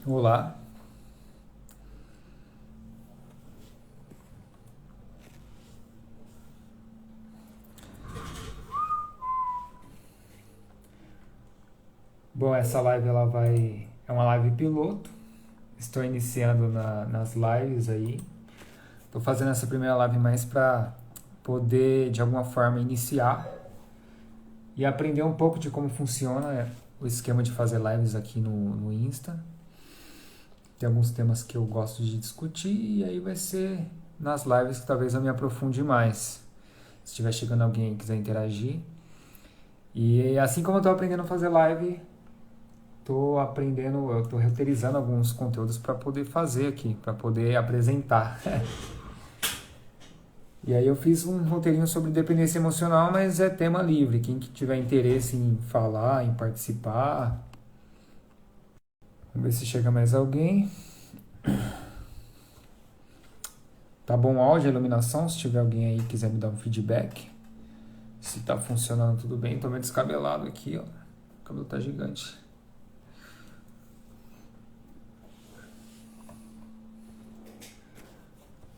Olá. Bom, essa live é uma live piloto. Estou iniciando nas lives aí. Estou fazendo essa primeira live mais para poder de alguma forma iniciar e aprender um pouco de como funciona o esquema de fazer lives aqui no Insta. Tem alguns temas que eu gosto de discutir e aí vai ser nas lives que talvez eu me aprofunde mais. Se estiver chegando alguém e quiser interagir. E assim como eu estou aprendendo a fazer live, eu tô roteirizando alguns conteúdos para poder fazer aqui, para poder apresentar. E aí eu fiz um roteirinho sobre dependência emocional, mas é tema livre. Quem que tiver interesse em falar, em participar. Vamos ver se chega mais alguém. Tá bom o áudio, a iluminação? Se tiver alguém aí que quiser me dar um feedback. Se tá funcionando tudo bem. Tô meio descabelado aqui, ó. O cabelo tá gigante.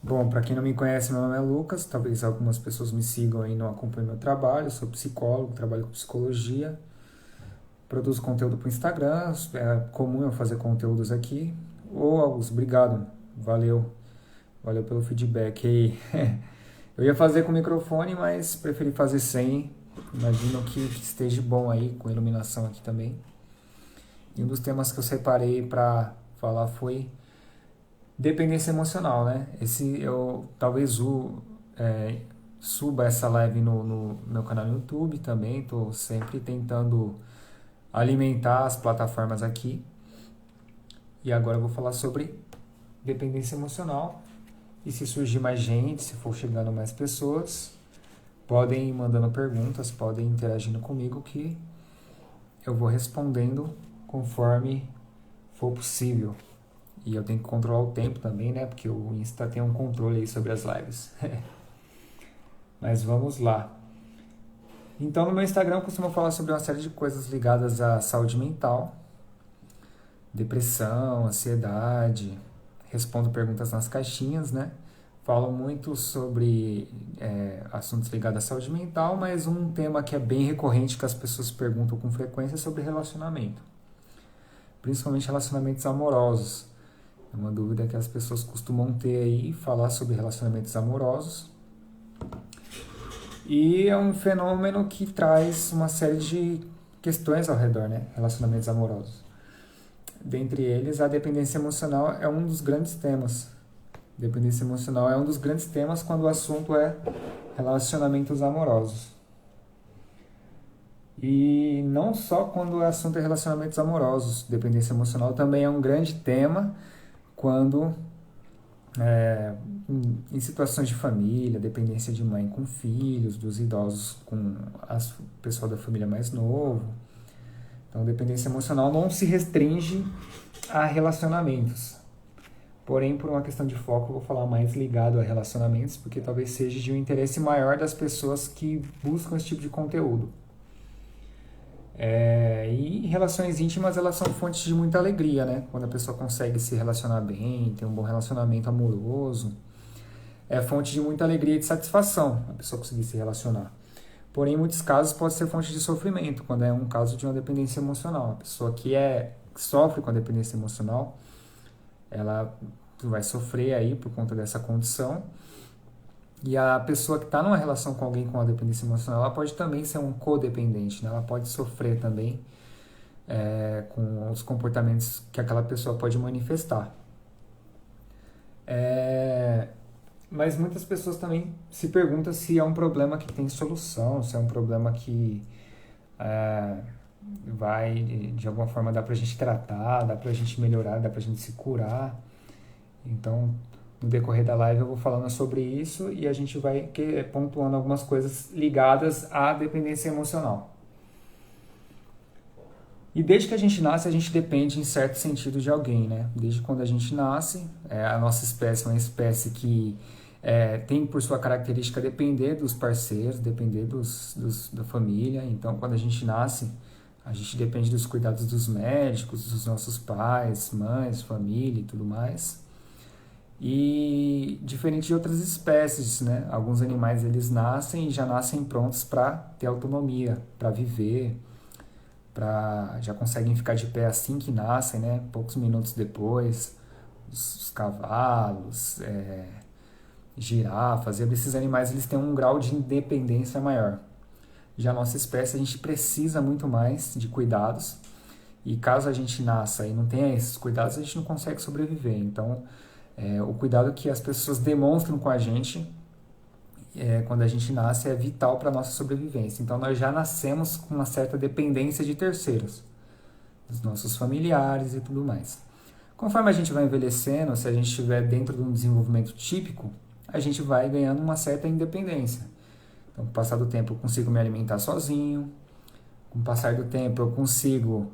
Bom, para quem não me conhece, meu nome é Lucas. Talvez algumas pessoas me sigam aí e não acompanhem meu trabalho. Eu sou psicólogo, trabalho com psicologia. Produzo conteúdo para o Instagram. É comum eu fazer conteúdos aqui. Ô, Augusto, obrigado. Valeu. Valeu pelo feedback aí. Eu ia fazer com microfone, mas preferi fazer sem. Imagino que esteja bom aí, com iluminação aqui também. E um dos temas que eu separei para falar foi dependência emocional, né? Suba essa live no meu canal no YouTube também. Estou sempre tentando alimentar as plataformas aqui. E agora eu vou falar sobre dependência emocional. E se surgir mais gente, se for chegando mais pessoas, podem ir mandando perguntas, podem ir interagindo comigo que eu vou respondendo conforme for possível. E eu tenho que controlar o tempo também, né? Porque o Insta tem um controle aí sobre as lives. Mas vamos lá. Então, no meu Instagram eu costumo falar sobre uma série de coisas ligadas à saúde mental, depressão, ansiedade, respondo perguntas nas caixinhas, né? Falo muito sobre assuntos ligados à saúde mental, mas um tema que é bem recorrente que as pessoas perguntam com frequência é sobre relacionamento, principalmente relacionamentos amorosos. É uma dúvida que as pessoas costumam ter aí, falar sobre relacionamentos amorosos. E é um fenômeno que traz uma série de questões ao redor, né? Relacionamentos amorosos. Dentre eles, a dependência emocional é um dos grandes temas. Dependência emocional é um dos grandes temas quando o assunto é relacionamentos amorosos. E não só quando o assunto é relacionamentos amorosos. Dependência emocional também é um grande tema quando em situações de família, dependência de mãe com filhos, dos idosos com o pessoal da família mais novo. Então, dependência emocional não se restringe a relacionamentos. Porém, por uma questão de foco, eu vou falar mais ligado a relacionamentos, porque talvez seja de um interesse maior das pessoas que buscam esse tipo de conteúdo. E relações íntimas, elas são fontes de muita alegria, né? Quando a pessoa consegue se relacionar bem, ter um bom relacionamento amoroso, é fonte de muita alegria e de satisfação a pessoa conseguir se relacionar. Porém, em muitos casos pode ser fonte de sofrimento, quando é um caso de uma dependência emocional. A pessoa que sofre com a dependência emocional, ela vai sofrer aí por conta dessa condição. E a pessoa que está numa relação com alguém com a dependência emocional, ela pode também ser um codependente, né? Ela pode sofrer também com os comportamentos que aquela pessoa pode manifestar. Mas muitas pessoas também se perguntam se é um problema que tem solução, se é um problema que vai, de alguma forma, dá pra gente tratar, dá pra gente melhorar, dá pra gente se curar. Então, no decorrer da live eu vou falando sobre isso e a gente vai pontuando algumas coisas ligadas à dependência emocional. E desde que a gente nasce, a gente depende em certo sentido de alguém, né? Desde quando a gente nasce, a nossa espécie é uma espécie que tem por sua característica depender dos parceiros, depender da família. Então, quando a gente nasce, A gente depende dos cuidados dos médicos, dos nossos pais, mães, família e tudo mais. E diferente de outras espécies, né? Alguns animais eles nascem e já nascem prontos para ter autonomia, para viver, já conseguem ficar de pé assim que nascem, né? Poucos minutos depois, os cavalos, girafas, esses animais eles têm um grau de independência maior. Já a nossa espécie a gente precisa muito mais de cuidados e caso a gente nasça e não tenha esses cuidados a gente não consegue sobreviver. Então o cuidado que as pessoas demonstram com a gente quando a gente nasce é vital para a nossa sobrevivência. Então nós já nascemos com uma certa dependência de terceiros, dos nossos familiares e tudo mais. Conforme a gente vai envelhecendo, se a gente estiver dentro de um desenvolvimento típico, a gente vai ganhando uma certa independência. Então, com o passar do tempo, eu consigo me alimentar sozinho. Com o passar do tempo, eu consigo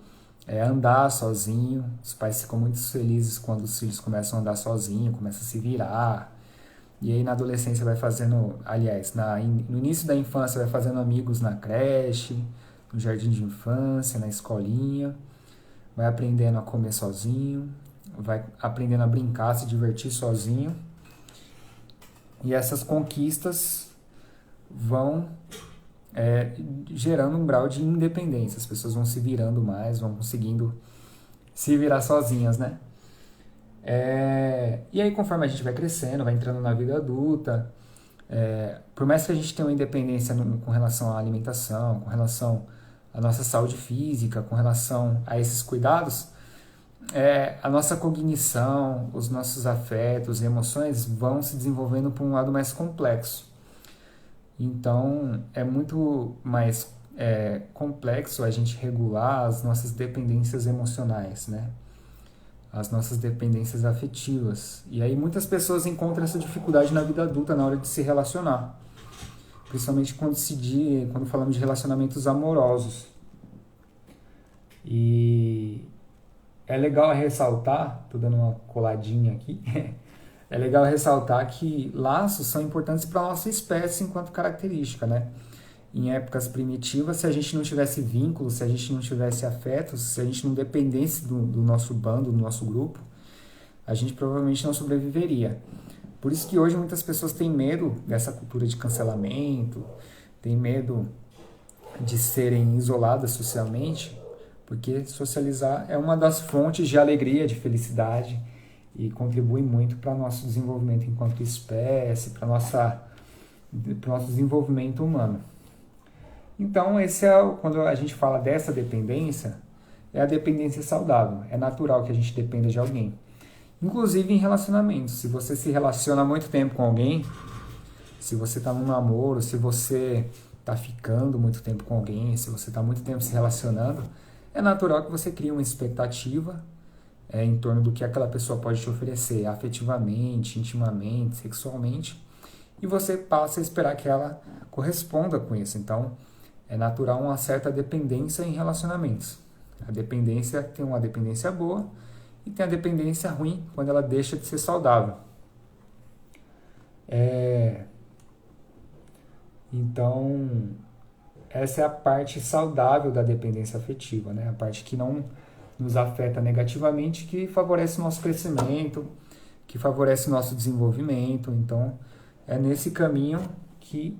andar sozinho. Os pais ficam muito felizes quando os filhos começam a andar sozinho, começam a se virar. E aí, na adolescência, vai fazendo... Aliás, no início da infância, vai fazendo amigos na creche, no jardim de infância, na escolinha. Vai aprendendo a comer sozinho. Vai aprendendo a brincar, se divertir sozinho. E essas conquistas vão gerando um grau de independência. As pessoas vão se virando mais, vão conseguindo se virar sozinhas, né? E aí, conforme a gente vai crescendo, vai entrando na vida adulta, por mais que a gente tenha uma independência com relação à alimentação, com relação à nossa saúde física, com relação a esses cuidados, a nossa cognição, os nossos afetos e emoções vão se desenvolvendo para um lado mais complexo. Então, é muito mais complexo a gente regular as nossas dependências emocionais, né? As nossas dependências afetivas. E aí muitas pessoas encontram essa dificuldade na vida adulta na hora de se relacionar. Principalmente quando falamos de relacionamentos amorosos. E é legal ressaltar, estou dando uma coladinha aqui, é legal ressaltar que laços são importantes para a nossa espécie enquanto característica, né? Em épocas primitivas, se a gente não tivesse vínculos, se a gente não tivesse afetos, se a gente não dependesse do nosso bando, do nosso grupo, a gente provavelmente não sobreviveria. Por isso que hoje muitas pessoas têm medo dessa cultura de cancelamento, têm medo de serem isoladas socialmente, porque socializar é uma das fontes de alegria, de felicidade e contribui muito para o nosso desenvolvimento enquanto espécie, para o nosso desenvolvimento humano. Então, quando a gente fala dessa dependência, é a dependência saudável. É natural que a gente dependa de alguém. Inclusive em relacionamentos. Se você se relaciona há muito tempo com alguém, se você está num namoro, se você está ficando muito tempo com alguém, se você está muito tempo se relacionando, é natural que você crie uma expectativa em torno do que aquela pessoa pode te oferecer afetivamente, intimamente, sexualmente, e você passa a esperar que ela corresponda com isso. Então, é natural uma certa dependência em relacionamentos. A dependência tem uma dependência boa e tem a dependência ruim quando ela deixa de ser saudável. Então, essa é a parte saudável da dependência afetiva, né? A parte que não nos afeta negativamente, que favorece o nosso crescimento, que favorece o nosso desenvolvimento. Então, é nesse caminho que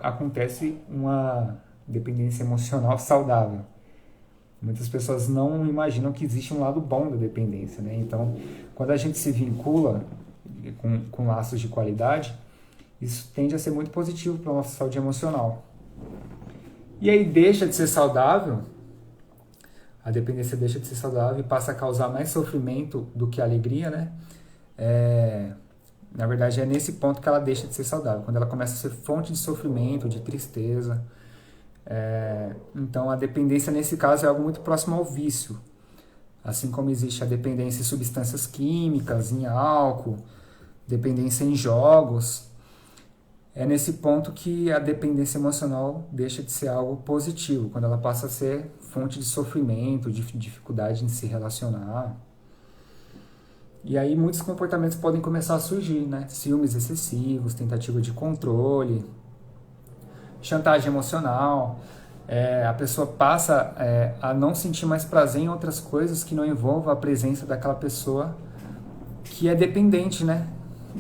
acontece uma dependência emocional saudável. Muitas pessoas não imaginam que existe um lado bom da dependência, né? Então, quando a gente se vincula com laços de qualidade, isso tende a ser muito positivo para a nossa saúde emocional. E aí deixa de ser saudável, a dependência deixa de ser saudável e passa a causar mais sofrimento do que alegria, né? Na verdade, é nesse ponto que ela deixa de ser saudável, quando ela começa a ser fonte de sofrimento, de tristeza. Então, a dependência, nesse caso, é algo muito próximo ao vício. Assim como existe a dependência em substâncias químicas, em álcool, dependência em jogos. É nesse ponto que a dependência emocional deixa de ser algo positivo, quando ela passa a ser fonte de sofrimento, de dificuldade em se relacionar. E aí muitos comportamentos podem começar a surgir, né? Ciúmes excessivos, tentativa de controle, chantagem emocional. A pessoa passa a não sentir mais prazer em outras coisas que não envolvam a presença daquela pessoa que é dependente, né?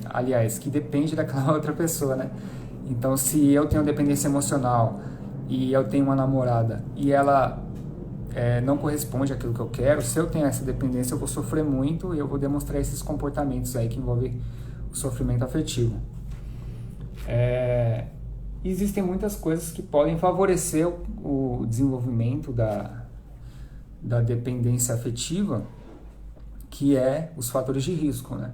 Aliás, que depende daquela outra pessoa, né? Então, se eu tenho dependência emocional e eu tenho uma namorada e ela não corresponde àquilo que eu quero, se eu tenho essa dependência, eu vou sofrer muito e eu vou demonstrar esses comportamentos aí que envolvem o sofrimento afetivo. Existem muitas coisas que podem favorecer o desenvolvimento da dependência afetiva, que é os fatores de risco, né?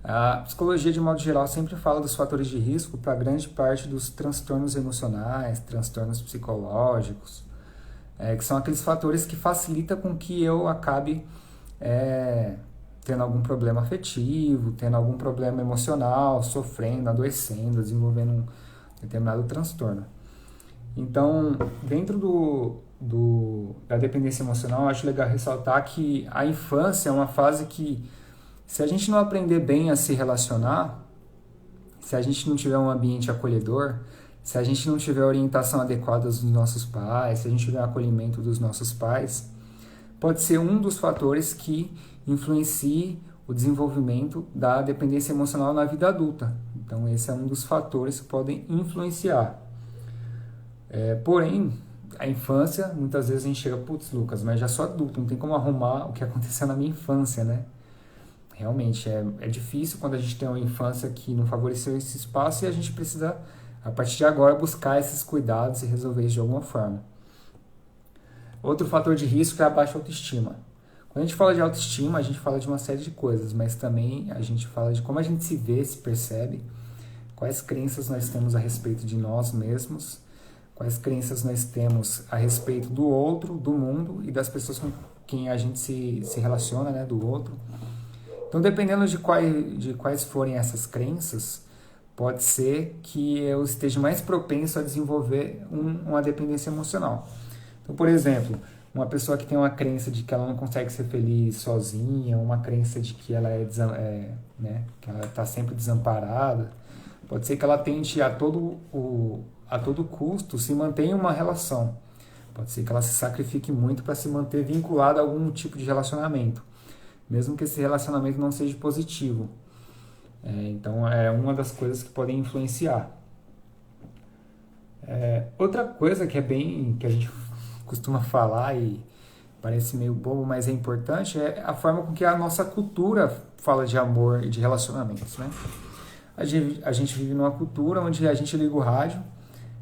A psicologia, de modo geral, sempre fala dos fatores de risco para grande parte dos transtornos emocionais, transtornos psicológicos, que são aqueles fatores que facilitam com que eu acabe tendo algum problema afetivo, tendo algum problema emocional, sofrendo, adoecendo, desenvolvendo um determinado transtorno. Então, dentro da dependência emocional, eu acho legal ressaltar que a infância é uma fase que, se a gente não aprender bem a se relacionar, se a gente não tiver um ambiente acolhedor, se a gente não tiver a orientação adequada dos nossos pais, se a gente tiver o acolhimento dos nossos pais, pode ser um dos fatores que influencie o desenvolvimento da dependência emocional na vida adulta. Então, esse é um dos fatores que podem influenciar. Porém, a infância, muitas vezes a gente chega, putz, Lucas, mas já sou adulto, não tem como arrumar o que aconteceu na minha infância, né? Realmente, é difícil quando a gente tem uma infância que não favoreceu esse espaço e a gente precisa, a partir de agora, buscar esses cuidados e resolver isso de alguma forma. Outro fator de risco é a baixa autoestima. Quando a gente fala de autoestima, a gente fala de uma série de coisas, mas também a gente fala de como a gente se vê, se percebe, quais crenças nós temos a respeito de nós mesmos, quais crenças nós temos a respeito do outro, do mundo e das pessoas com quem a gente se relaciona, né, do outro. Então, dependendo de quais forem essas crenças, pode ser que eu esteja mais propenso a desenvolver uma dependência emocional. Então, por exemplo, uma pessoa que tem uma crença de que ela não consegue ser feliz sozinha, uma crença de que ela que ela está sempre desamparada, pode ser que ela tente a todo custo se manter em uma relação. Pode ser que ela se sacrifique muito para se manter vinculada a algum tipo de relacionamento, mesmo que esse relacionamento não seja positivo. Então, é uma das coisas que podem influenciar. Outra coisa que a gente costuma falar e parece meio bobo, mas é importante, é a forma com que a nossa cultura fala de amor e de relacionamentos, né? A gente vive numa cultura onde a gente liga o rádio,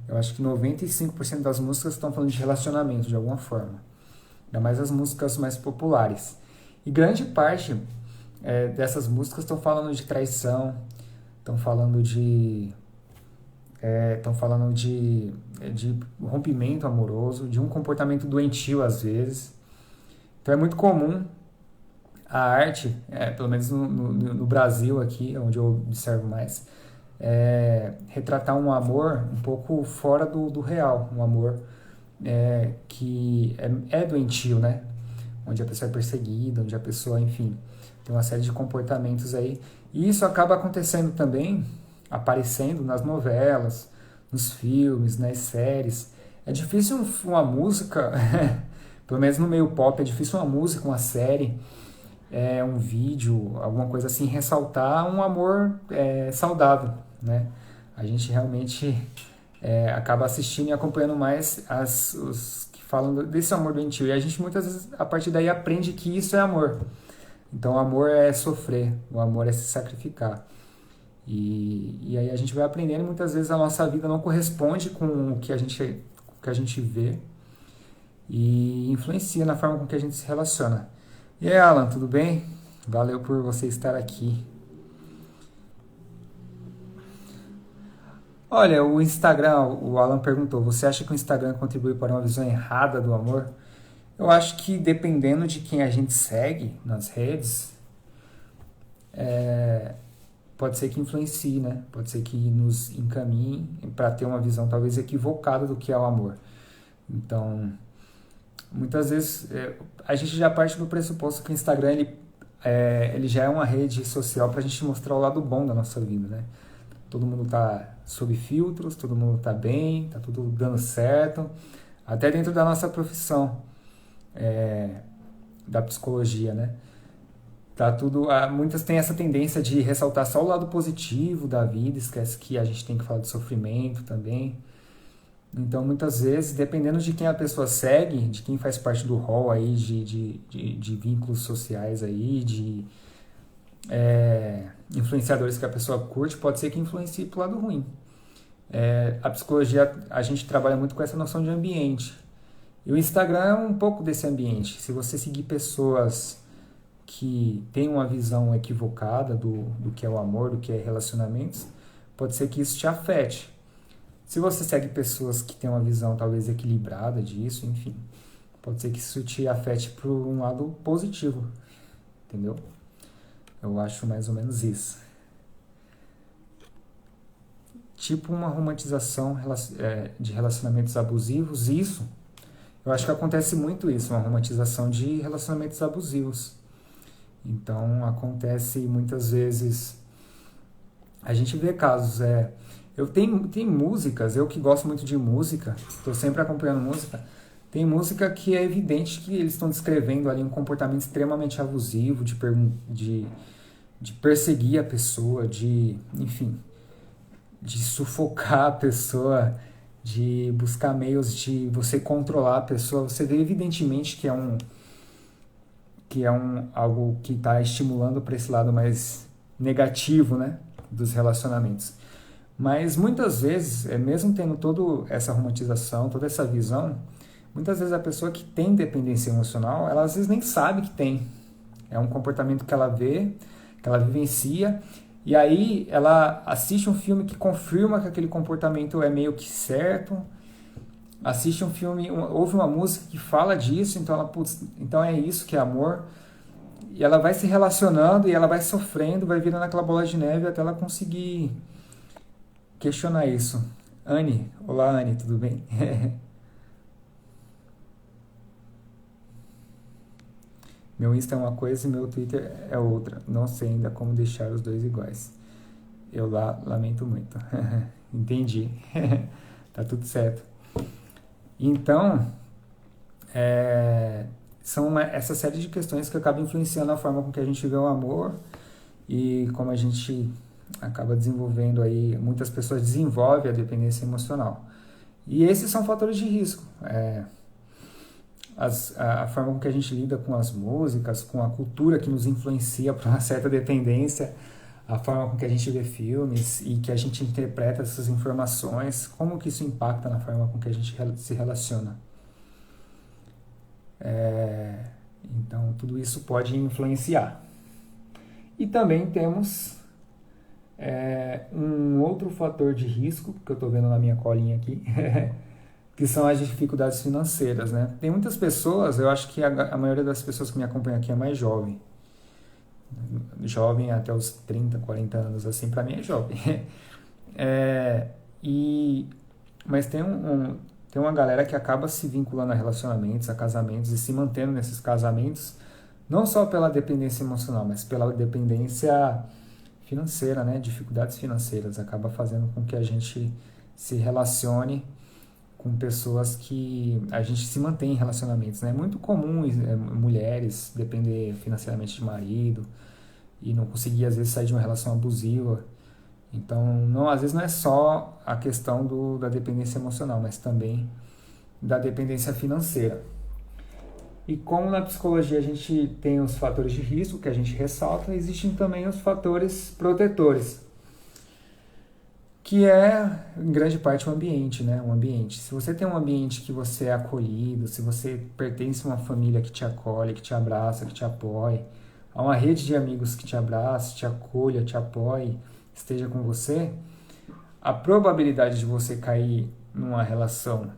eu acho que 95% das músicas estão falando de relacionamento, de alguma forma. Ainda mais as músicas mais populares. E grande parte dessas músicas estão falando de traição, estão falando de rompimento amoroso, de um comportamento doentio às vezes. Então é muito comum a arte, pelo menos no Brasil aqui, onde eu observo mais, retratar um amor um pouco fora do real, um amor que é doentio, né? Onde a pessoa é perseguida, onde a pessoa, enfim, tem uma série de comportamentos aí. E isso acaba acontecendo também, aparecendo nas novelas, nos filmes, nas séries. É difícil uma música, pelo menos no meio pop, é difícil uma música, uma série, um vídeo, alguma coisa assim, ressaltar um amor saudável, né? A gente realmente acaba assistindo e acompanhando mais os que falam desse amor doentio. E a gente muitas vezes, a partir daí, aprende que isso é amor. Então, o amor é sofrer, o amor é se sacrificar. E aí a gente vai aprendendo e muitas vezes a nossa vida não corresponde com o que a gente vê e influencia na forma com que a gente se relaciona. E aí, Alan, tudo bem? Valeu por você estar aqui. Olha, o Instagram, o Alan perguntou, você acha que o Instagram contribui para uma visão errada do amor? Eu acho que dependendo de quem a gente segue nas redes, pode ser que influencie, né? Pode ser que nos encaminhe para ter uma visão talvez equivocada do que é o amor. Então, muitas vezes a gente já parte do pressuposto que o Instagram ele já é uma rede social para a gente mostrar o lado bom da nossa vida, né? Todo mundo tá sob filtros, todo mundo tá bem, tá tudo dando certo. Até dentro da nossa profissão, da psicologia, né? Tá tudo, muitas têm essa tendência de ressaltar só o lado positivo da vida, esquece que a gente tem que falar de sofrimento também. Então, muitas vezes, dependendo de quem a pessoa segue, de quem faz parte do rol aí de vínculos sociais aí, de influenciadores que a pessoa curte, pode ser que influencie pro lado ruim. A psicologia, a gente trabalha muito com essa noção de ambiente. E o Instagram é um pouco desse ambiente. Se você seguir pessoas que têm uma visão equivocada do que é o amor, do que é relacionamentos, pode ser que isso te afete. Se você segue pessoas que têm uma visão talvez equilibrada disso, enfim, pode ser que isso te afete por um lado positivo, entendeu? Eu acho mais ou menos isso. Tipo uma romantização de relacionamentos abusivos, isso, eu acho que acontece muito isso, uma romantização de relacionamentos abusivos. Então, acontece muitas vezes, a gente vê casos, tem músicas, eu que gosto muito de música, estou sempre acompanhando música, tem música que é evidente que eles estão descrevendo ali um comportamento extremamente abusivo, de perseguir a pessoa, enfim, de sufocar a pessoa, de buscar meios de você controlar a pessoa. Você vê evidentemente que é algo que está estimulando para esse lado mais negativo, né, dos relacionamentos. Mas muitas vezes, mesmo tendo toda essa romantização, toda essa visão, muitas vezes a pessoa que tem dependência emocional, ela às vezes nem sabe que tem. É um comportamento que ela vê, que ela vivencia, e aí ela assiste um filme que confirma que aquele comportamento é meio que certo, assiste um filme, ouve uma música que fala disso, então ela, putz, então é isso que é amor, e ela vai se relacionando e ela vai sofrendo, vai virando aquela bola de neve até ela conseguir questionar isso. Anne, olá Anne, tudo bem? Meu Insta é uma coisa e meu Twitter é outra. Não sei ainda como deixar os dois iguais. Eu lamento muito. Entendi. Tá tudo certo. Então, são essa série de questões que acabam influenciando a forma com que a gente vê o amor e como a gente acaba desenvolvendo aí, muitas pessoas desenvolvem a dependência emocional. E esses são fatores de risco. A forma com que a gente lida com as músicas, com a cultura que nos influencia para uma certa dependência, a forma com que a gente vê filmes e que a gente interpreta essas informações, como que isso impacta na forma com que a gente se relaciona. Então, tudo isso pode influenciar. E também temos um outro fator de risco, que eu estou vendo na minha colinha aqui, que são as dificuldades financeiras, né? Tem muitas pessoas, eu acho que a maioria das pessoas que me acompanham aqui é mais jovem. Jovem até os 30, 40 anos, assim, para mim é jovem. Mas tem uma galera que acaba se vinculando a relacionamentos, a casamentos e se mantendo nesses casamentos, não só pela dependência emocional, mas pela dependência financeira, né? Dificuldades financeiras. Acaba fazendo com que a gente se relacione com pessoas que a gente se mantém em relacionamentos, né? É muito comum mulheres depender financeiramente de marido e não conseguir, às vezes, sair de uma relação abusiva. Então, às vezes não é só a questão da dependência emocional, mas também da dependência financeira. E como na psicologia a gente tem os fatores de risco que a gente ressalta, existem também os fatores protetores, que é, em grande parte, o ambiente, né? O ambiente. Se você tem um ambiente que você é acolhido, se você pertence a uma família que te acolhe, que te abraça, que te apoia, a uma rede de amigos que te abraça, te acolha, te apoie, esteja com você, a probabilidade de você cair numa relação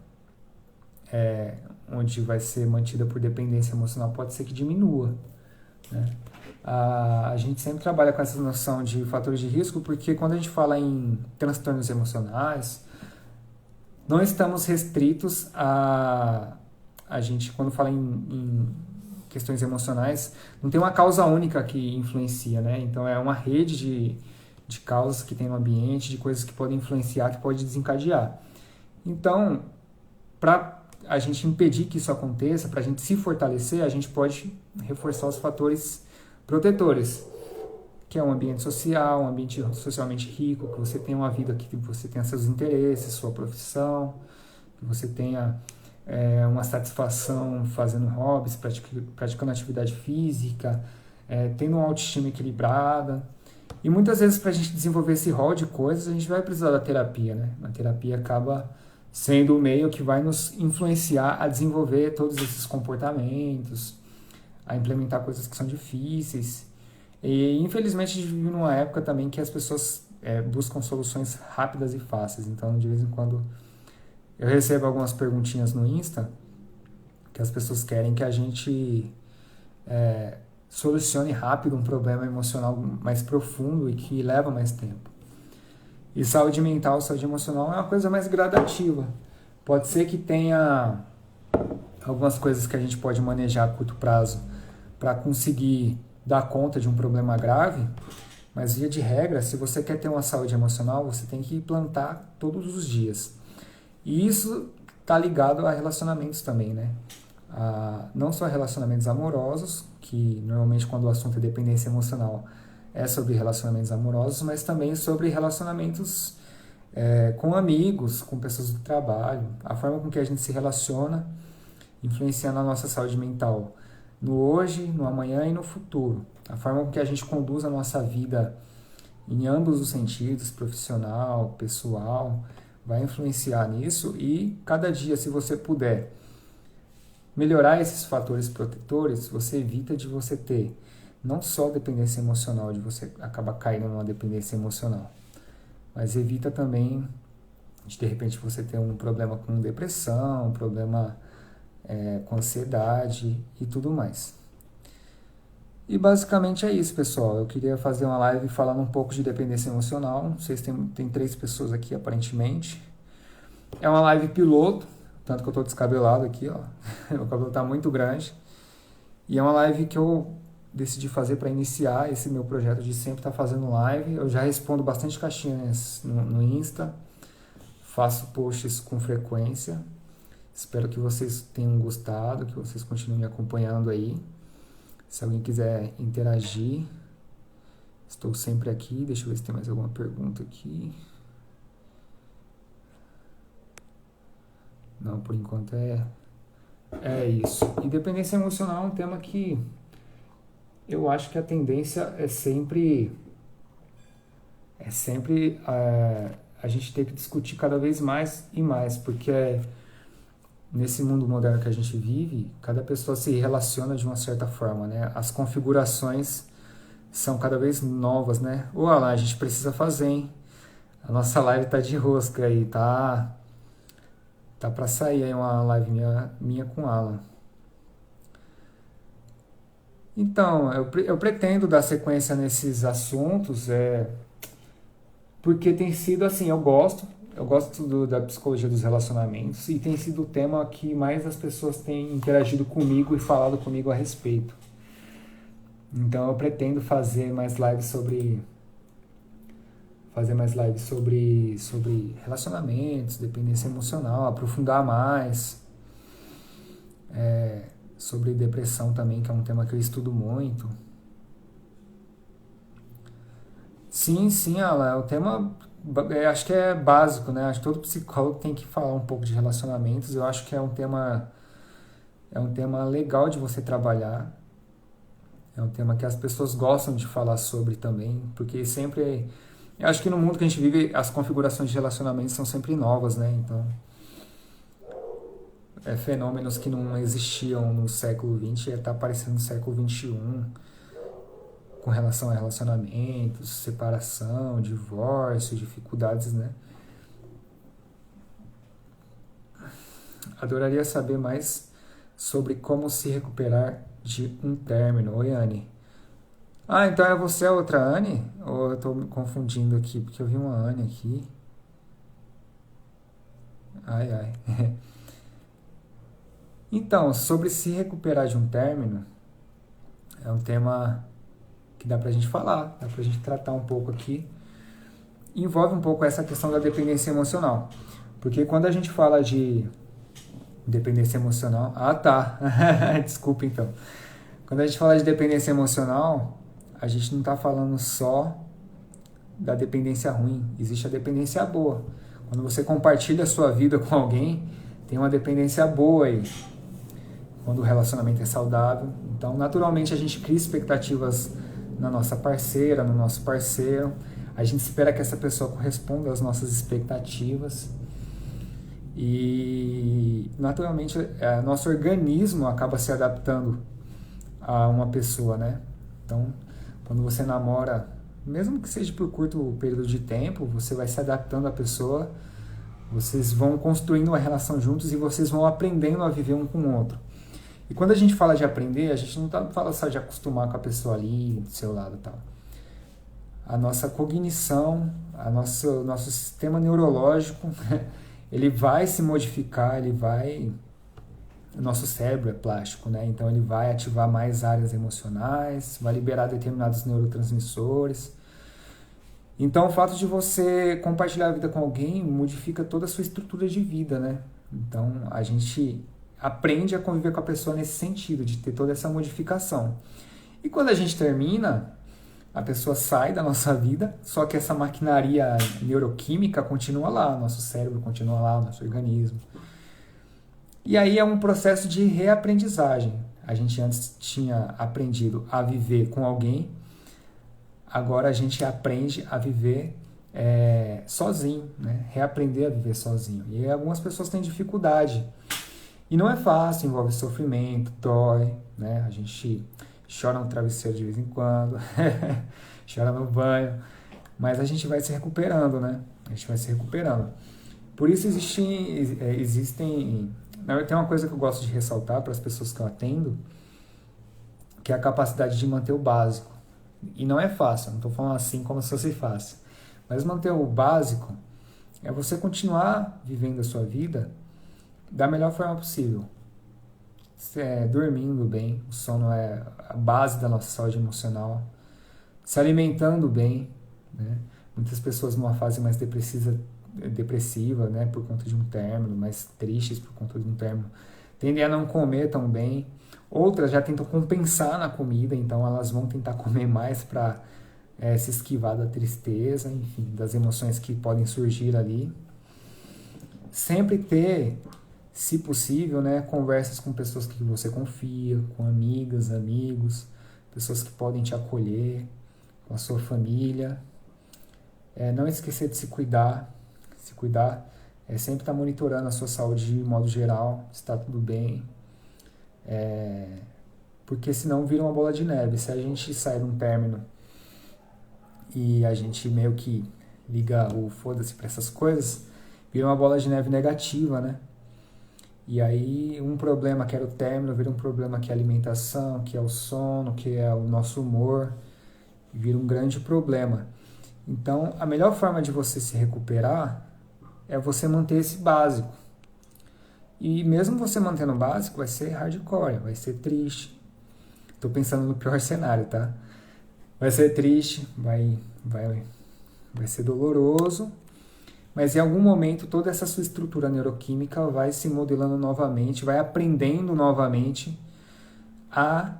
onde vai ser mantida por dependência emocional pode ser que diminua, né? A gente sempre trabalha com essa noção de fatores de risco porque quando a gente fala em transtornos emocionais, não estamos restritos a gente, quando fala em questões emocionais, não tem uma causa única que influencia, né? Então é uma rede de causas que tem no ambiente, de coisas que podem influenciar, que pode desencadear. Então, para a gente impedir que isso aconteça, para a gente se fortalecer, a gente pode reforçar os fatores protetores, que é um ambiente social, um ambiente socialmente rico, que você tenha uma vida que você tenha seus interesses, sua profissão, que você tenha uma satisfação fazendo hobbies, praticando atividade física, tendo uma autoestima equilibrada. E muitas vezes, para a gente desenvolver esse rol de coisas, a gente vai precisar da terapia, né? A terapia acaba sendo o meio que vai nos influenciar a desenvolver todos esses comportamentos, a implementar coisas que são difíceis. E, infelizmente, a gente vive numa época também que as pessoas buscam soluções rápidas e fáceis. Então, de vez em quando, eu recebo algumas perguntinhas no Insta que as pessoas querem que a gente solucione rápido um problema emocional mais profundo e que leva mais tempo. E saúde mental, saúde emocional é uma coisa mais gradativa. Pode ser que tenha algumas coisas que a gente pode manejar a curto prazo para conseguir dar conta de um problema grave, mas via de regra, se você quer ter uma saúde emocional, você tem que plantar todos os dias. E isso está ligado a relacionamentos também, né? Não só relacionamentos amorosos, que normalmente quando o assunto é dependência emocional é sobre relacionamentos amorosos, mas também sobre relacionamentos com amigos, com pessoas do trabalho, a forma com que a gente se relaciona influencia na nossa saúde mental, no hoje, no amanhã e no futuro. A forma com que a gente conduz a nossa vida em ambos os sentidos, profissional, pessoal, vai influenciar nisso e cada dia, se você puder melhorar esses fatores protetores, você evita de você ter não só dependência emocional, de você acabar caindo numa dependência emocional, mas evita também de repente você ter um problema com depressão, um problema com ansiedade e tudo mais. E basicamente é isso, pessoal. Eu queria fazer uma live falando um pouco de dependência emocional. Vocês tem 3 pessoas aqui, aparentemente. É uma live piloto, tanto que eu estou descabelado aqui, ó. Meu cabelo está muito grande. E é uma live que eu decidi fazer para iniciar esse meu projeto de sempre estar fazendo live. Eu já respondo bastante caixinhas no Insta. Faço posts com frequência. Espero que vocês tenham gostado, que vocês continuem me acompanhando aí. Se alguém quiser interagir, estou sempre aqui. Deixa eu ver se tem mais alguma pergunta aqui. Não, por enquanto é isso. Independência emocional é um tema que eu acho que a tendência é sempre a gente ter que discutir cada vez mais e mais, porque nesse mundo moderno que a gente vive, cada pessoa se relaciona de uma certa forma, né? As configurações são cada vez novas, né? Ô, Alan, a gente precisa fazer, hein? A nossa live tá de rosca aí, tá pra sair aí uma live minha com o Alan. Então, eu pretendo dar sequência nesses assuntos, porque tem sido assim, eu gosto da psicologia dos relacionamentos e tem sido o tema que mais as pessoas têm interagido comigo e falado comigo a respeito. Então eu pretendo fazer mais lives sobre relacionamentos, dependência emocional, aprofundar mais, sobre depressão também, que é um tema que eu estudo muito. Sim, Alan, é o tema, acho que é básico, né? Acho que todo psicólogo tem que falar um pouco de relacionamentos. Eu acho que é um tema legal de você trabalhar. É um tema que as pessoas gostam de falar sobre também, porque sempre, eu acho que no mundo que a gente vive, as configurações de relacionamentos são sempre novas, né? Então, fenômenos que não existiam no século XX estão aparecendo no século XXI. Com relação a relacionamentos, separação, divórcio, dificuldades, né? Adoraria saber mais sobre como se recuperar de um término. Oi, Anne. Ah, então é você a outra Anne? Ou eu tô me confundindo aqui, porque eu vi uma Anne aqui. Ai. Então, sobre se recuperar de um término, é um tema que dá pra gente falar, dá pra gente tratar um pouco aqui. Envolve um pouco essa questão da dependência emocional. Porque quando a gente fala de Dependência emocional. Ah, tá. Desculpa, então. Quando a gente fala de dependência emocional, a gente não está falando só da dependência ruim. Existe a dependência boa. Quando você compartilha a sua vida com alguém, tem uma dependência boa aí. Quando o relacionamento é saudável. Então, naturalmente, a gente cria expectativas na nossa parceira, no nosso parceiro. A gente espera que essa pessoa corresponda às nossas expectativas. E, naturalmente, nosso organismo acaba se adaptando a uma pessoa, né? Então, quando você namora, mesmo que seja por curto período de tempo, você vai se adaptando à pessoa, vocês vão construindo uma relação juntos e vocês vão aprendendo a viver um com o outro. E quando a gente fala de aprender, a gente não fala só de acostumar com a pessoa ali, do seu lado e tal. A nossa cognição, nosso sistema neurológico, ele vai se modificar, o nosso cérebro é plástico, né? Então ele vai ativar mais áreas emocionais, vai liberar determinados neurotransmissores. Então o fato de você compartilhar a vida com alguém modifica toda a sua estrutura de vida, né? Então a gente aprende a conviver com a pessoa nesse sentido, de ter toda essa modificação. E quando a gente termina, a pessoa sai da nossa vida, só que essa maquinaria neuroquímica continua lá, nosso cérebro continua lá, nosso organismo. E aí é um processo de reaprendizagem. A gente antes tinha aprendido a viver com alguém, agora a gente aprende a viver sozinho, né? Reaprender a viver sozinho. E algumas pessoas têm dificuldade. E não é fácil, envolve sofrimento, dói, né? A gente chora no travesseiro de vez em quando, chora no banho, mas a gente vai se recuperando, né? A gente vai se recuperando. Por isso existem... Tem uma coisa que eu gosto de ressaltar para as pessoas que eu atendo, que é a capacidade de manter o básico. E não é fácil, não estou falando assim como se fosse fácil. Mas manter o básico é você continuar vivendo a sua vida da melhor forma possível. Dormindo bem, o sono é a base da nossa saúde emocional. Se alimentando bem, né? Muitas pessoas numa fase mais depressiva, né, por conta de um término, mais tristes por conta de um término, tendem a não comer tão bem. Outras já tentam compensar na comida, então elas vão tentar comer mais para se esquivar da tristeza, enfim, das emoções que podem surgir ali. Sempre ter, se possível, né, conversas com pessoas que você confia, com amigas, amigos, pessoas que podem te acolher, com a sua família. Não esquecer de se cuidar. Se cuidar é sempre estar monitorando a sua saúde de modo geral, se está tudo bem. Porque senão vira uma bola de neve. Se a gente sai de um término e a gente meio que liga o foda-se para essas coisas, vira uma bola de neve negativa, né? E aí um problema que era o término vira um problema que é a alimentação, que é o sono, que é o nosso humor, vira um grande problema. Então a melhor forma de você se recuperar é você manter esse básico. E mesmo você mantendo o básico, vai ser hardcore, vai ser triste. Tô pensando no pior cenário, tá? Vai ser triste, vai ser doloroso, mas em algum momento toda essa sua estrutura neuroquímica vai se modelando novamente, vai aprendendo novamente a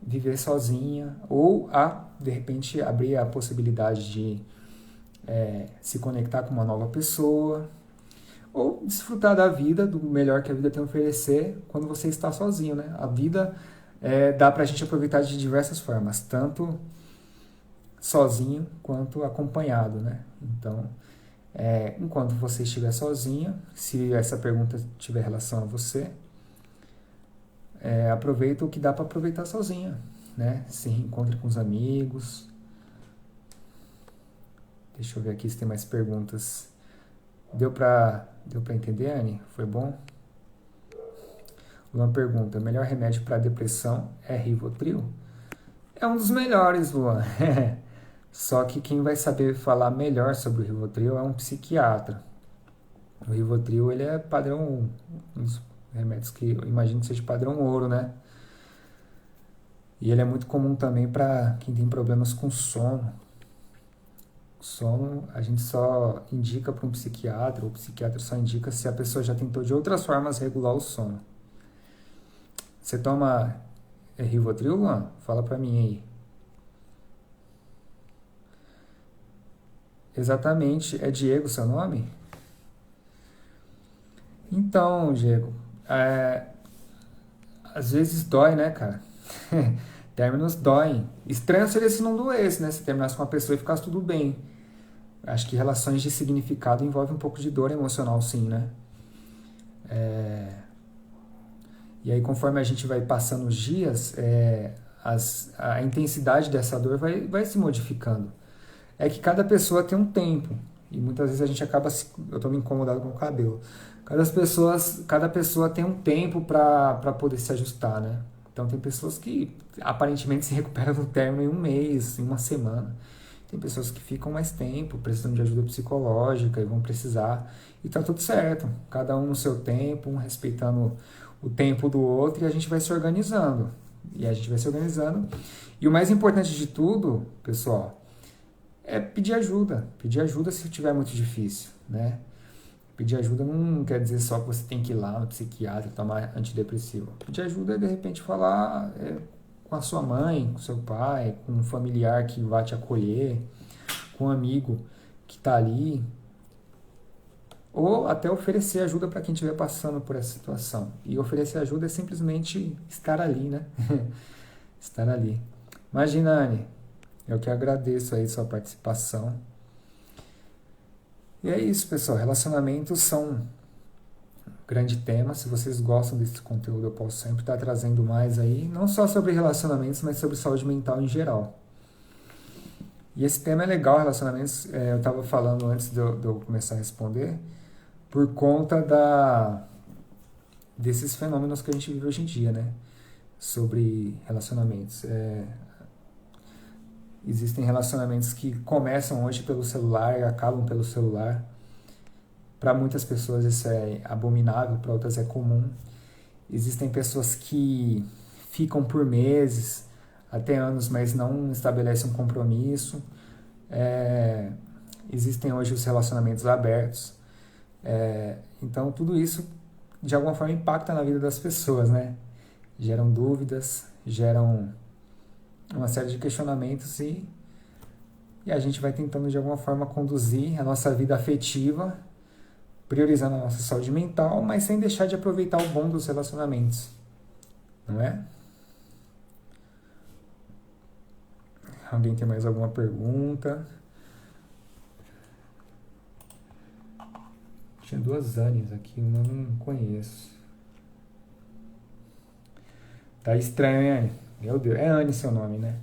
viver sozinha ou a, de repente, abrir a possibilidade de se conectar com uma nova pessoa ou desfrutar da vida, do melhor que a vida tem a oferecer quando você está sozinho, né? A vida dá pra gente aproveitar de diversas formas, tanto sozinho quanto acompanhado, né? Então, enquanto você estiver sozinho, se essa pergunta tiver relação a você, aproveita o que dá para aproveitar sozinho, né? Se reencontre com os amigos. Deixa eu ver aqui se tem mais perguntas. Deu pra entender, Anne? Foi bom? Luan pergunta, o melhor remédio para depressão é Rivotril? É um dos melhores, Luan. Só que quem vai saber falar melhor sobre o Rivotril é um psiquiatra. O Rivotril, ele é padrão, um dos remédios que eu imagino que seja padrão ouro, né? E ele é muito comum também para quem tem problemas com sono. Sono a gente só indica para um psiquiatra, ou o psiquiatra só indica se a pessoa já tentou de outras formas regular o sono. Você toma Rivotril, Luan? Fala pra mim aí. Exatamente, é Diego seu nome? Então, Diego, às vezes dói, né, cara? Términos doem. Estranho seria se não doesse, né? Se terminasse com uma pessoa e ficasse tudo bem. Acho que relações de significado envolvem um pouco de dor emocional, sim, né? E aí, conforme a gente vai passando os dias, a intensidade dessa dor vai se modificando. É que cada pessoa tem um tempo. E muitas vezes a gente acaba... Eu tô me incomodado com o cabelo. Cada pessoa tem um tempo para poder se ajustar, né? Então, tem pessoas que aparentemente se recuperam do término em um mês, em uma semana. Tem pessoas que ficam mais tempo, precisando de ajuda psicológica e vão precisar. E tá tudo certo. Cada um no seu tempo, um respeitando o tempo do outro, e a gente vai se organizando. E o mais importante de tudo, pessoal, é pedir ajuda. Pedir ajuda se tiver muito difícil, né? Pedir ajuda não quer dizer só que você tem que ir lá no psiquiatra e tomar antidepressivo. Pedir ajuda é, de repente, falar com a sua mãe, com seu pai, com um familiar que vai te acolher, com um amigo que está ali, ou até oferecer ajuda para quem estiver passando por essa situação. E oferecer ajuda é simplesmente estar ali, né? Estar ali. Imagina, Anne, eu que agradeço aí sua participação. E é isso, pessoal. Relacionamentos são um grande tema. Se vocês gostam desse conteúdo, eu posso sempre estar trazendo mais aí, não só sobre relacionamentos, mas sobre saúde mental em geral. E esse tema é legal, relacionamentos, eu estava falando antes de eu começar a responder, por conta desses fenômenos que a gente vive hoje em dia, né? Sobre relacionamentos. Existem relacionamentos que começam hoje pelo celular e acabam pelo celular. Para muitas pessoas isso é abominável, para outras é comum. Existem pessoas que ficam por meses, até anos, mas não estabelecem um compromisso. Existem hoje os relacionamentos abertos. Então, tudo isso, de alguma forma, impacta na vida das pessoas, né? Geram dúvidas, geram uma série de questionamentos e a gente vai tentando, de alguma forma, conduzir a nossa vida afetiva, priorizando a nossa saúde mental, mas sem deixar de aproveitar o bom dos relacionamentos, não é? Alguém tem mais alguma pergunta? Tinha duas Anes aqui, uma eu não conheço. Tá estranho, hein, Anne? Meu Deus, é Anne seu nome, né?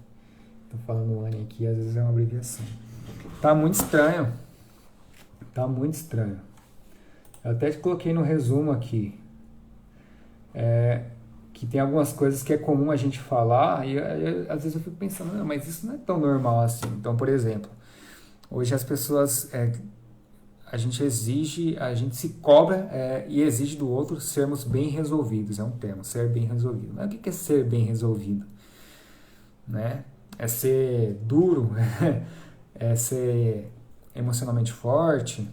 Tô falando Anne aqui, às vezes é uma abreviação. Tá muito estranho. Tá muito estranho. Eu até coloquei no resumo aqui. Que tem algumas coisas que é comum a gente falar e às vezes eu fico pensando, não, mas isso não é tão normal assim. Então, por exemplo, hoje as pessoas, a gente se cobra e exige do outro sermos bem resolvidos, é um termo, ser bem resolvido. Mas o que é ser bem resolvido? Né? É ser duro, é ser emocionalmente forte,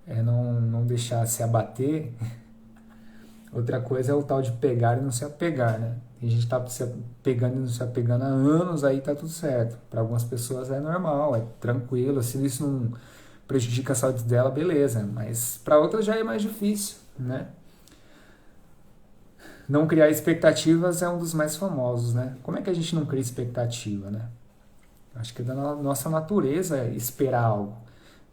é não deixar se abater. Outra coisa é o tal de pegar e não se apegar, né? Tem gente que tá se pegando e não se apegando há anos, aí tá tudo certo. Para algumas pessoas é normal, é tranquilo, se isso não prejudica a saúde dela, beleza. Mas para outras já é mais difícil, né? Não criar expectativas é um dos mais famosos, né? Como é que a gente não cria expectativa, né? Acho que é da nossa natureza esperar algo.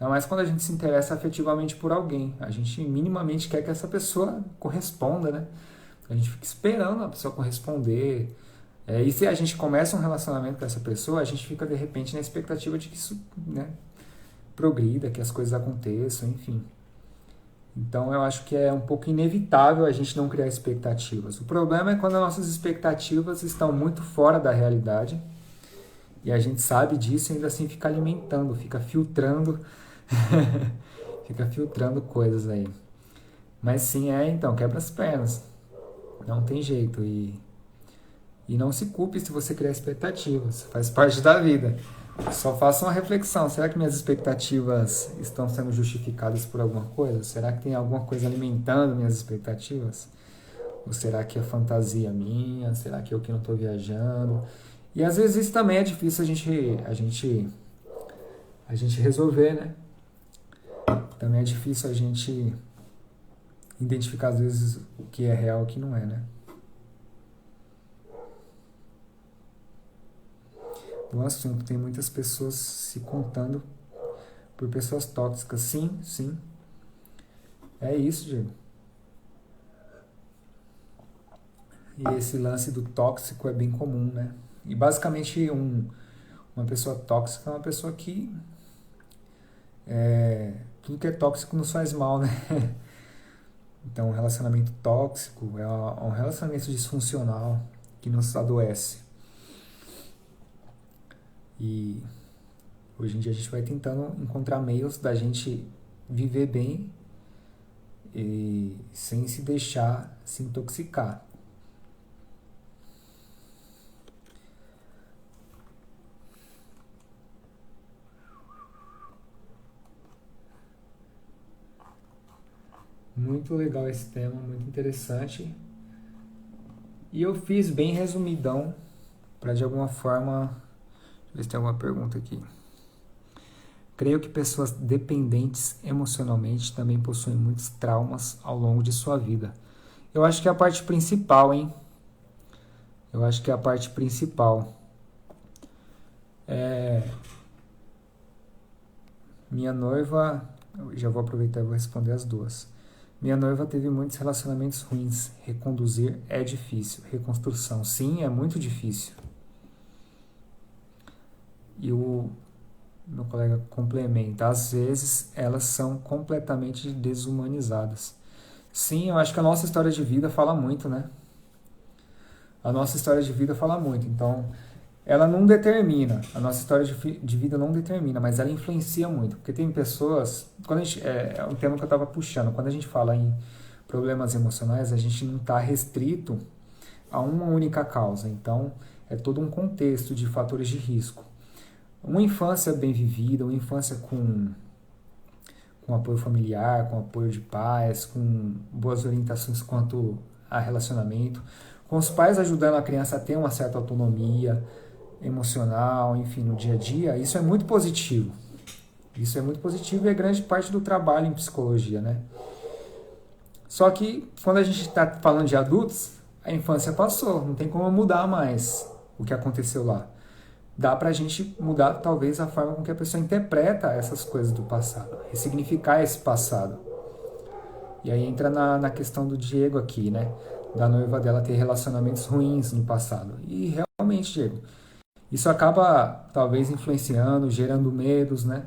Ainda mais quando a gente se interessa afetivamente por alguém. A gente minimamente quer que essa pessoa corresponda, né? A gente fica esperando a pessoa corresponder. E se a gente começa um relacionamento com essa pessoa, a gente fica de repente na expectativa de que isso, né, progrida, que as coisas aconteçam, enfim. Então eu acho que é um pouco inevitável a gente não criar expectativas. O problema é quando as nossas expectativas estão muito fora da realidade e a gente sabe disso e ainda assim fica alimentando, fica filtrando fica filtrando coisas aí. Mas sim, então, quebra as pernas. Não tem jeito. E não se culpe se você criar expectativas. Faz parte da vida. Só faço uma reflexão. Será que minhas expectativas estão sendo justificadas por alguma coisa? Será que tem alguma coisa alimentando minhas expectativas? Ou será que é fantasia minha? Será que eu que não estou viajando? E às vezes isso também é difícil a gente resolver, né? Também é difícil a gente identificar às vezes o que é real e o que não é, né? O assunto tem muitas pessoas se contando por pessoas tóxicas. Sim, sim. É isso, Diego. E esse lance do tóxico é bem comum, né? E basicamente uma pessoa tóxica é uma pessoa que tudo que é tóxico nos faz mal, né? Então, um relacionamento tóxico é um relacionamento disfuncional que nos adoece. E hoje em dia a gente vai tentando encontrar meios da gente viver bem e sem se deixar se intoxicar. Muito legal esse tema, muito interessante. E eu fiz bem resumidão para de alguma forma. Deixa eu ver se tem alguma pergunta aqui. Creio que pessoas dependentes emocionalmente também possuem muitos traumas ao longo de sua vida. Eu acho que é a parte principal, hein? Eu acho que é a parte principal. Minha noiva, eu já vou aproveitar e vou responder as duas. Minha noiva teve muitos relacionamentos ruins. Reconduzir é difícil. Reconstrução, sim, é muito difícil. E o meu colega complementa, às vezes elas são completamente desumanizadas. Sim, eu acho que a nossa história de vida fala muito, né? A nossa história de vida fala muito. Então, ela não determina, a nossa história de vida não determina, mas ela influencia muito. Porque tem pessoas, quando a gente, é um tema que eu estava puxando, quando a gente fala em problemas emocionais, a gente não está restrito a uma única causa. Então, é todo um contexto de fatores de risco. Uma infância bem vivida, uma infância com apoio familiar, com apoio de pais, com boas orientações quanto a relacionamento, com os pais ajudando a criança a ter uma certa autonomia emocional, enfim, no dia a dia, isso é muito positivo. Isso é muito positivo e é grande parte do trabalho em psicologia, né? Só que quando a gente está falando de adultos, a infância passou, não tem como mudar mais o que aconteceu lá. Dá pra gente mudar talvez a forma com que a pessoa interpreta essas coisas do passado, ressignificar esse passado. E aí entra na questão do Diego aqui, né? Da noiva dela ter relacionamentos ruins no passado. E realmente, Diego, isso acaba talvez influenciando, gerando medos, né?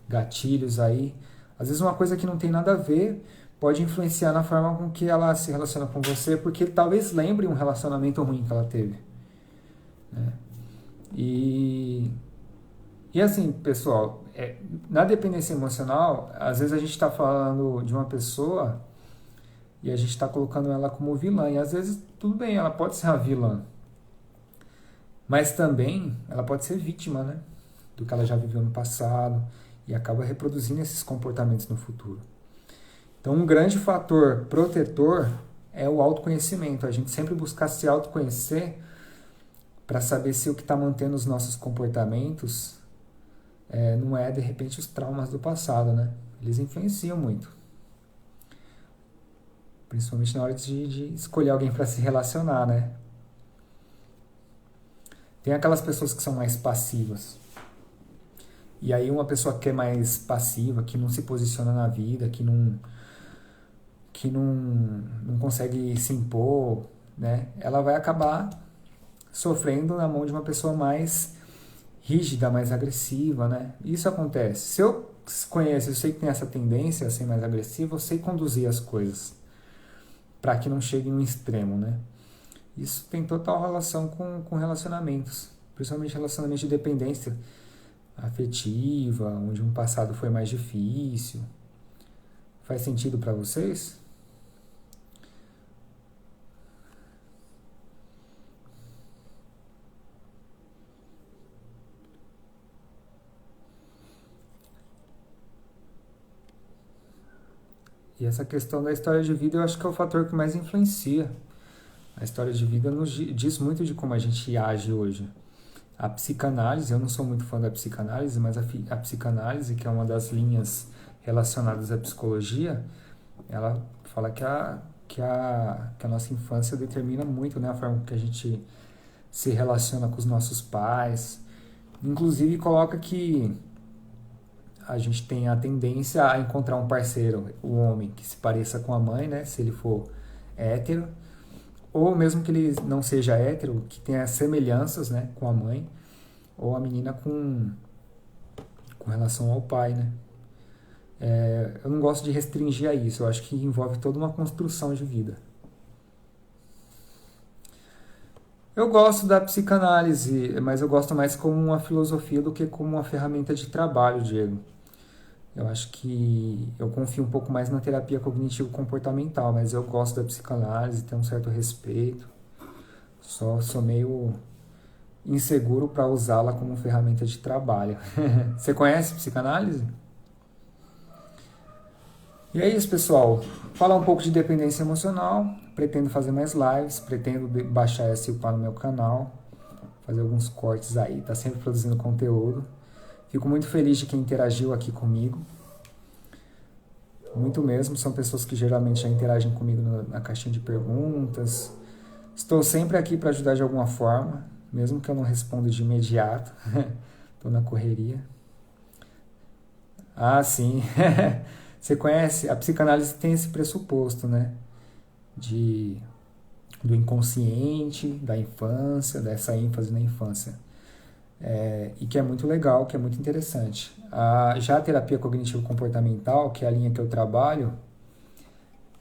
Gatilhos aí. Às vezes uma coisa que não tem nada a ver pode influenciar na forma com que ela se relaciona com você, porque talvez lembre um relacionamento ruim que ela teve, né? E E assim, pessoal, na dependência emocional, às vezes a gente está falando de uma pessoa e a gente está colocando ela como vilã. E às vezes, tudo bem, ela pode ser uma vilã, mas também ela pode ser vítima, né? Do que ela já viveu no passado e acaba reproduzindo esses comportamentos no futuro. Então, um grande fator protetor é o autoconhecimento. A gente sempre buscar se autoconhecer para saber se o que está mantendo os nossos comportamentos não é, de repente, os traumas do passado, né? Eles influenciam muito. Principalmente na hora de escolher alguém para se relacionar, né? Tem aquelas pessoas que são mais passivas. E aí uma pessoa que é mais passiva, que não se posiciona na vida, que não consegue se impor, né? Ela vai acabar sofrendo na mão de uma pessoa mais rígida, mais agressiva, né? Isso acontece. Se eu conheço, eu sei que tem essa tendência a ser mais agressiva, eu sei conduzir as coisas para que não chegue no extremo, né? Isso tem total relação com relacionamentos, principalmente relacionamentos de dependência afetiva, onde um passado foi mais difícil. Faz sentido para vocês? E essa questão da história de vida eu acho que é o fator que mais influencia. A história de vida nos diz muito de como a gente age hoje. A psicanálise, eu não sou muito fã da psicanálise, mas a psicanálise, que é uma das linhas relacionadas à psicologia, ela fala que a nossa infância determina muito, né, a forma que a gente se relaciona com os nossos pais. Inclusive coloca que a gente tem a tendência a encontrar um parceiro, o homem, que se pareça com a mãe, né, se ele for hétero, ou mesmo que ele não seja hétero, que tenha semelhanças, né, com a mãe, ou a menina com relação ao pai, né. Eu não gosto de restringir a isso, eu acho que envolve toda uma construção de vida. Eu gosto da psicanálise, mas eu gosto mais como uma filosofia do que como uma ferramenta de trabalho, Diego. Eu acho que eu confio um pouco mais na terapia cognitivo-comportamental, mas eu gosto da psicanálise, tenho um certo respeito. Só sou meio inseguro para usá-la como ferramenta de trabalho. Você conhece psicanálise? E é isso, pessoal. Falar um pouco de dependência emocional. Pretendo fazer mais lives, pretendo baixar essa e upar no meu canal, fazer alguns cortes aí, tá sempre produzindo conteúdo. Fico muito feliz de quem interagiu aqui comigo. Muito mesmo, são pessoas que geralmente já interagem comigo na caixinha de perguntas. Estou sempre aqui para ajudar de alguma forma, mesmo que eu não responda de imediato. Estou na correria. Ah, sim. Você conhece? A psicanálise tem esse pressuposto, né? Do inconsciente, da infância, dessa ênfase na infância. E que é muito legal, que é muito interessante. Já a terapia cognitivo-comportamental, que é a linha que eu trabalho,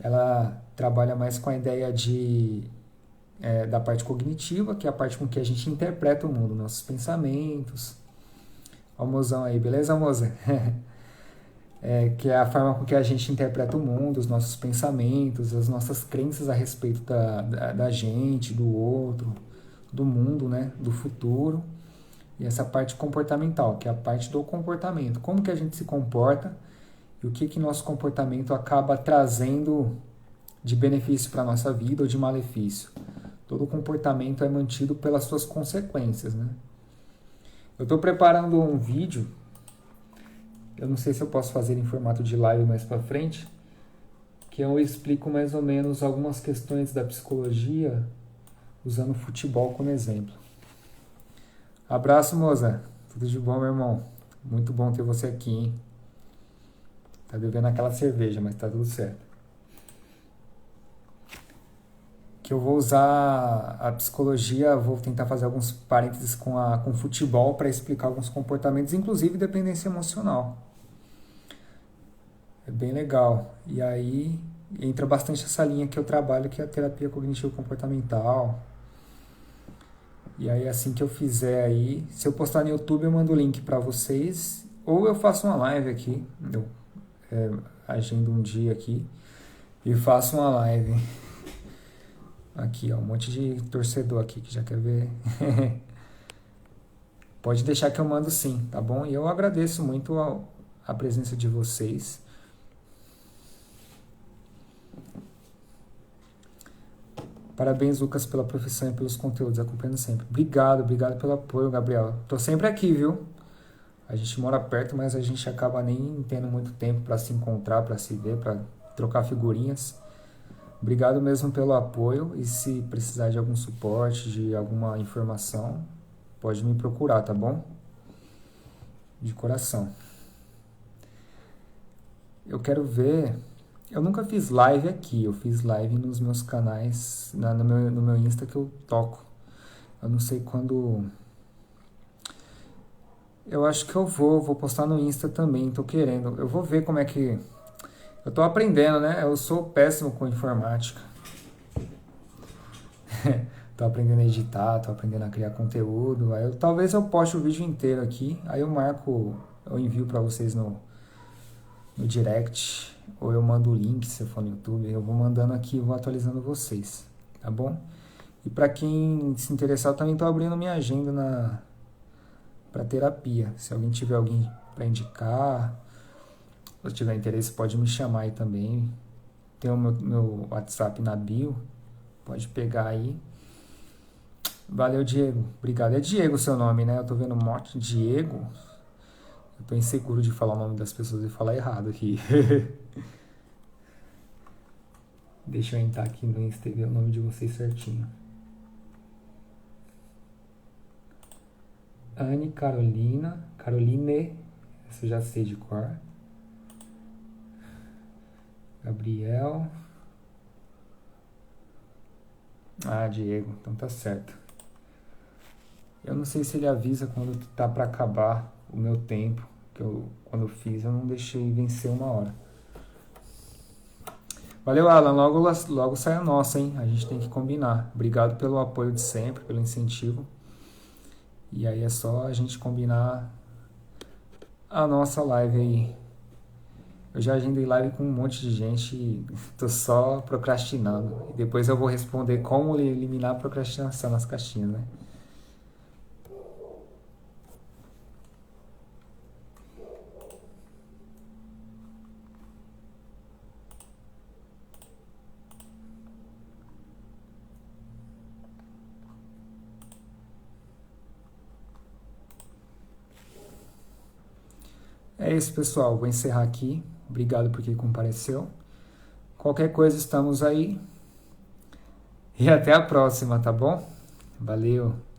ela trabalha mais com a ideia da parte cognitiva, que é a parte com que a gente interpreta o mundo, nossos pensamentos. Ó o mozão aí, beleza, moza? Que é a forma com que a gente interpreta o mundo, os nossos pensamentos, as nossas crenças a respeito da gente, do outro, do mundo, né? Do futuro. E essa parte comportamental, que é a parte do comportamento. Como que a gente se comporta e o que nosso comportamento acaba trazendo de benefício para a nossa vida ou de malefício. Todo comportamento é mantido pelas suas consequências, né? Eu estou preparando um vídeo. Eu não sei se eu posso fazer em formato de live mais para frente, que eu explico mais ou menos algumas questões da psicologia usando o futebol como exemplo. Abraço, moça. Tudo de bom, meu irmão. Muito bom ter você aqui, hein? Tá devendo aquela cerveja, mas tá tudo certo. Que eu vou usar a psicologia, vou tentar fazer alguns parênteses com o futebol para explicar alguns comportamentos, inclusive dependência emocional. É bem legal. E aí entra bastante essa linha que eu trabalho, que é a terapia cognitivo-comportamental. E aí assim que eu fizer aí, se eu postar no YouTube eu mando o link para vocês, ou eu faço uma live aqui, eu agendo um dia aqui e faço uma live. Aqui, ó, um monte de torcedor aqui que já quer ver. Pode deixar que eu mando sim, tá bom? E eu agradeço muito a presença de vocês. Parabéns, Lucas, pela profissão e pelos conteúdos, acompanhando sempre. Obrigado pelo apoio, Gabriel. Tô sempre aqui, viu? A gente mora perto, mas a gente acaba nem tendo muito tempo para se encontrar, para se ver, para trocar figurinhas. Obrigado mesmo pelo apoio e se precisar de algum suporte, de alguma informação, pode me procurar, tá bom? De coração. Eu quero ver... Eu nunca fiz live aqui, eu fiz live nos meus canais, no meu Insta que eu toco. Eu não sei quando... Eu acho que eu vou postar no Insta também, tô querendo. Eu vou ver como é que... Eu tô aprendendo, né? Eu sou péssimo com informática. Tô aprendendo a editar, tô aprendendo a criar conteúdo. Aí talvez eu poste o vídeo inteiro aqui, aí eu envio pra vocês no direct, ou eu mando o link se for no YouTube, eu vou mandando aqui e vou atualizando vocês, tá bom? E para quem se interessar, eu também tô abrindo minha agenda para terapia. Se alguém tiver alguém para indicar, ou tiver interesse, pode me chamar aí também. tem o meu WhatsApp na bio. Pode pegar aí. Valeu, Diego. Obrigado. É Diego o seu nome, né? Eu tô vendo um monte de Diego. Eu tô inseguro de falar o nome das pessoas e falar errado aqui. Deixa eu entrar aqui no Insta e ver o nome de vocês certinho. Anne Carolina. Caroline. Essa eu já sei de cor. Gabriel. Ah, Diego. Então tá certo. Eu não sei se ele avisa quando tá pra acabar o meu tempo. Que quando eu fiz, eu não deixei vencer 1 hora. Valeu, Alan. Logo sai a nossa, hein? A gente tem que combinar. Obrigado pelo apoio de sempre, pelo incentivo. E aí é só a gente combinar a nossa live aí. Eu já agendei live com um monte de gente e tô só procrastinando. E depois eu vou responder como eliminar a procrastinação nas caixinhas, né? É isso, pessoal. Vou encerrar aqui. Obrigado por quem compareceu. Qualquer coisa, estamos aí. E até a próxima, tá bom? Valeu!